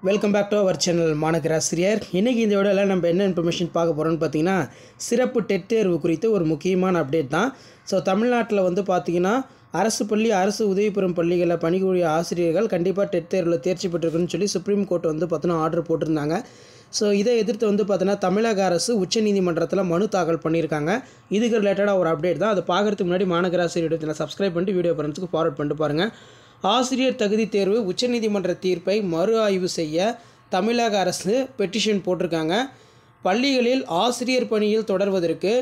Welcome back to our channel மாநகராசிரியர். இன்றைக்கி இந்த வீடியோவில் நம்ம என்ன இன்ஃபர்மேஷன் பார்க்க போகிறோம்னு பார்த்தீங்கன்னா, சிறப்பு டெட் தேர்வு குறித்து ஒரு முக்கியமான அப்டேட் தான். ஸோ தமிழ்நாட்டில் பார்த்தீங்கன்னா அரசு பள்ளி, அரசு உதவி பெறும் பள்ளிகளில் பணிபுரிய ஆசிரியர்கள் கண்டிப்பாக டெட் தேர்வில் தேர்ச்சி பெற்றிருக்குன்னு சொல்லி சுப்ரீம் கோர்ட் பார்த்தீங்கன்னா ஆர்டர் போட்டிருந்தாங்க. ஸோ இதை எதிர்த்து பார்த்தீங்கன்னா தமிழக அரசு உச்சநீதிமன்றத்தில் மனு தாக்கல் பண்ணியிருக்காங்க. இதுக்கு ரிலேட்டடாக ஒரு அப்டேட் தான். அதை பார்க்குறதுக்கு முன்னாடி மாநகராசிரியர் சப்ஸ்கிரைப் பண்ணிட்டு வீடியோ ஃப்ரெண்ட்ஸுக்கு ஃபார்வர்ட் பண்ணிட்டு பாருங்கள். ஆசிரியர் தகுதி தேர்வு உச்சநீதிமன்ற தீர்ப்பை மறு ஆய்வு செய்ய தமிழக அரசு பெட்டிஷன் போட்டிருக்காங்க. பள்ளிகளில் ஆசிரியர் பணியில் தொடர்வதற்கு,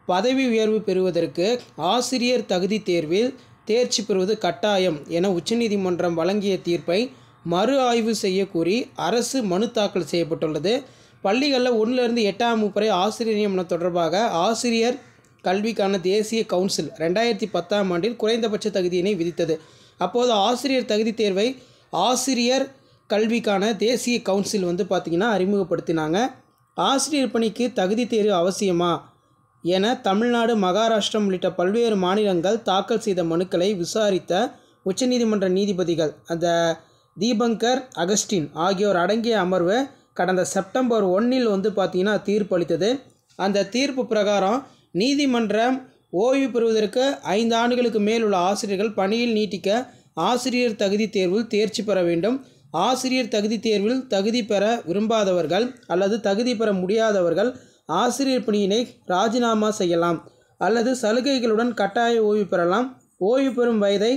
பதவி உயர்வு பெறுவதற்கு ஆசிரியர் தகுதி தேர்வில் தேர்ச்சி பெறுவது கட்டாயம் என உச்சநீதிமன்றம் வழங்கிய தீர்ப்பை மறு ஆய்வு செய்ய கோரி அரசு மனு தாக்கல் செய்யப்பட்டுள்ளது. பள்ளிகளில் 1லேருந்து 8ஆம் வகுப்பு ஆசிரியர் நியமனம் தொடர்பாக ஆசிரியர் கல்விக்கான தேசிய கவுன்சில் 2010ஆம் ஆண்டில் குறைந்தபட்ச தகுதியினை விதித்தது. அப்போது ஆசிரியர் தகுதி தேர்வை ஆசிரியர் கல்விக்கான தேசிய கவுன்சில் பார்த்திங்கன்னா அறிமுகப்படுத்தினாங்க. ஆசிரியர் பணிக்கு தகுதி தேர்வு அவசியமா என தமிழ்நாடு, மகாராஷ்டிரம் உள்ளிட்ட பல்வேறு மாநிலங்கள் தாக்கல் செய்த மனுக்களை விசாரித்த உச்சநீதிமன்ற நீதிபதிகள் அந்த தீபங்கர், அகஸ்டின் ஆகியோர் அடங்கிய அமர்வு கடந்த செப்டம்பர் 1 பார்த்திங்கன்னா தீர்ப்பு அளித்தது. அந்த தீர்ப்பு பிரகாரம் நீதிமன்றம் ஓய்வு பெறுவதற்கு 5 ஆண்டுகளுக்கு மேல் உள்ள ஆசிரியர்கள் பணியில் நீட்டிக்க ஆசிரியர் தகுதி தேர்வில் தேர்ச்சி பெற வேண்டும். ஆசிரியர் தகுதி தேர்வில் தகுதி பெற விரும்பாதவர்கள் அல்லது தகுதி பெற முடியாதவர்கள் ஆசிரியர் பணியினை ராஜினாமா செய்யலாம் அல்லது சலுகைகளுடன் கட்டாய ஓய்வு பெறலாம். ஓய்வு பெறும் வயதை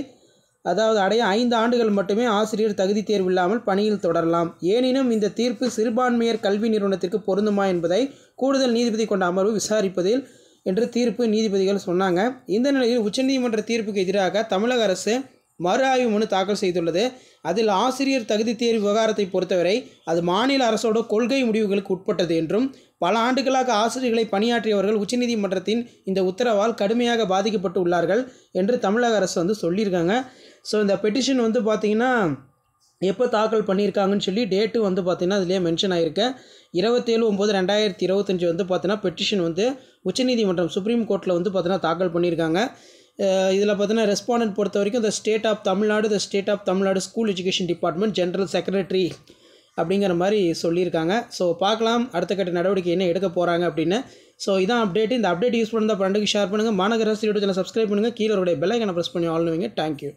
அடைய 5 ஆண்டுகள் மட்டுமே ஆசிரியர் தகுதி தேர்வு இல்லாமல் பணியில் தொடரலாம். எனினும் இந்த தீர்ப்பு சிறுபான்மையர் கல்வி நிறுவனத்திற்கு பொருந்துமா என்பதை கூடுதல் நீதிபதி கொண்ட அமர்வு விசாரிப்பதில் என்று தீர்ப்பு நீதிபதிகள் சொன்னாங்க. இந்த நிலையில் உச்சநீதிமன்ற தீர்ப்புக்கு எதிராக தமிழக அரசு மறு ஆய்வு மனு தாக்கல் செய்துள்ளது. அதில் ஆசிரியர் தகுதி தேர்வு விவகாரத்தை பொறுத்தவரை அது மாநில அரசோட கொள்கை முடிவுகளுக்கு உட்பட்டது என்றும், பல ஆண்டுகளாக ஆசிரியர்களை பணியாற்றியவர்கள் உச்சநீதிமன்றத்தின் இந்த உத்தரவால் கடுமையாக பாதிக்கப்பட்டு உள்ளார்கள் என்று தமிழக அரசு சொல்லியிருக்காங்க. ஸோ இந்த பெட்டிஷன் பார்த்திங்கன்னா எப்போ தாக்கல் பண்ணியிருக்காங்கன்னு சொல்லி டேட்டு பார்த்திங்கன்னா அதிலே மென்ஷன் ஆகிருக்கு. 27/9/2025 பார்த்திங்கன்னா பெட்டிஷன் உச்சநீதிமன்றம் சுப்ரீம் கோர்ட்டில் பார்த்திங்கன்னா தாக்கல் பண்ணியிருக்காங்க. இதில் பார்த்திங்கன்னா ரெஸ்பாண்டன்ட் பொறுத்த வரைக்கும் the state of Tamil Nadu school education department general secretary அப்படிங்கிற மாதிரி சொல்லியிருக்காங்க. ஸோ பார்க்கலாம் அடுத்த கட்ட நடவடிக்கை என்ன எடுக்க போகிறாங்க அப்படின்னு. ஸோ இதான் அப்டேட். இந்த அப்டேட் யூஸ் பண்ணால் ஃப்ரெண்டுக்கு ஷேர் பண்ணுங்கள். மாநகராசி யூடியூப் சேனல் சப்ஸ்கிரைப் பண்ணுங்கள். கீழே பெல் ஐக்கானை ப்ரெஸ் பண்ணி ஆல் பண்ணுவீங்க. தேங்க்யூ.